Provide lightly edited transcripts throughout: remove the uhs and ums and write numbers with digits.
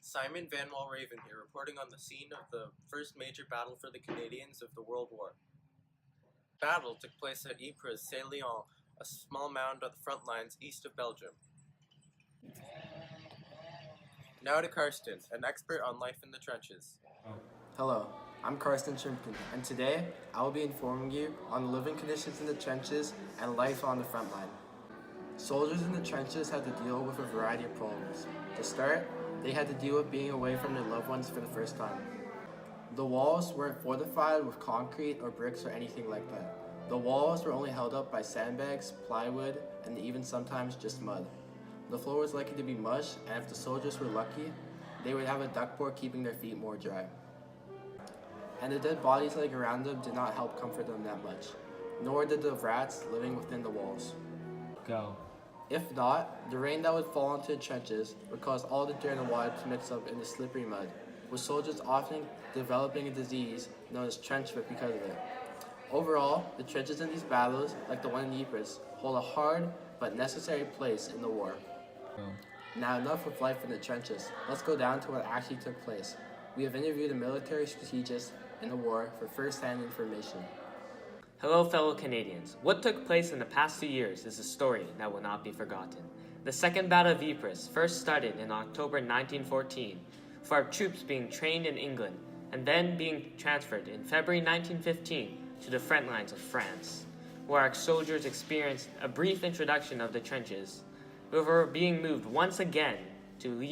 Simon Van Walraven here, reporting on the scene of the first major battle for the Canadians of the World War. Battle took place at Ypres, Saint-Léon, a small mound on the front lines east of Belgium. Now to Carson, an expert on life in the trenches. Hello, I'm Carson Shrimpton, and today I will be informing you on the living conditions in the trenches and life on the front line. Soldiers in the trenches had to deal with a variety of problems. To start, they had to deal with being away from their loved ones for the first time. The walls weren't fortified with concrete or bricks or anything like that. The walls were only held up by sandbags, plywood, and even sometimes just mud. The floor was likely to be mush, and if the soldiers were lucky, they would have a duckboard keeping their feet more dry. And the dead bodies laying around them did not help comfort them that much, nor did the rats living within the walls. Go. If not, the rain that would fall into the trenches would cause all the dirt and water to mix up in the slippery mud, with soldiers often developing a disease known as trench foot because of it. Overall, the trenches in these battles, like the one in Ypres, hold a hard but necessary place in the war. Go. Now enough with life in the trenches. Let's go down to what actually took place. We have interviewed a military strategist in the war for first-hand information. Hello, fellow Canadians. What took place in the past 2 years is a story that will not be forgotten. The Second Battle of Ypres first started in October 1914, with our troops being trained in England and then being transferred in February 1915 to the front lines of France, where our soldiers experienced a brief introduction of the trenches before being moved once again to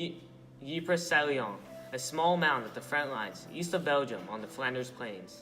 Ypres-Saint-Léon, a small mound at the front lines east of Belgium on the Flanders Plains.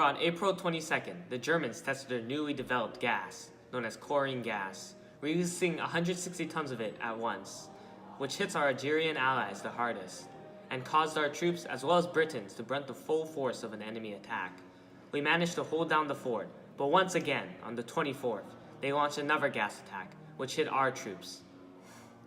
On April 22nd, the Germans tested their newly developed gas, known as chlorine gas, releasing 160 tons of it at once, which hits our Algerian allies the hardest, and caused our troops as well as Britons to brunt the full force of an enemy attack. We managed to hold down the fort, but once again, on the 24th, they launched another gas attack, which hit our troops.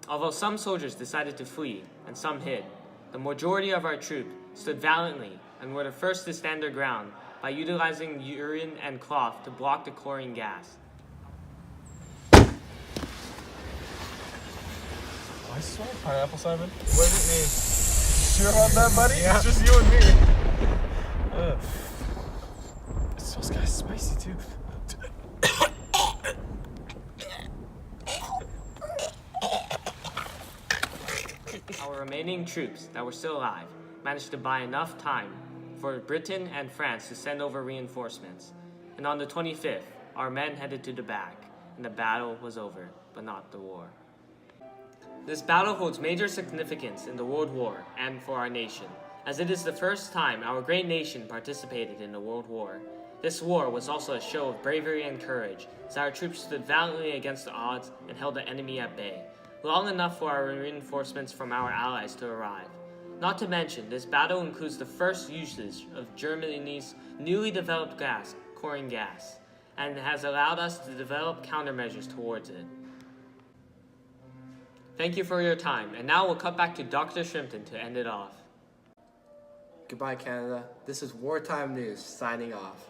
Although some soldiers decided to flee, and some hid, the majority of our troops stood valiantly and were the first to stand their ground by utilizing urine and cloth to block the chlorine gas. I saw pineapple, Simon. It wasn't me. Sure about that, buddy? Yeah. It's just you and me. It smells kind of spicy, too. Our remaining troops that were still alive managed to buy enough time for Britain and France to send over reinforcements, and on the 25th, our men headed to the back, and the battle was over, but not the war. This battle holds major significance in the World War and for our nation, as it is the first time our great nation participated in the World War. This war was also a show of bravery and courage, as our troops stood valiantly against the odds and held the enemy at bay, long enough for our reinforcements from our allies to arrive. Not to mention, this battle includes the first usage of Germany's newly developed gas, chlorine gas, and has allowed us to develop countermeasures towards it. Thank you for your time, and now we'll cut back to Dr. Shrimpton to end it off. Goodbye, Canada. This is Wartime News, signing off.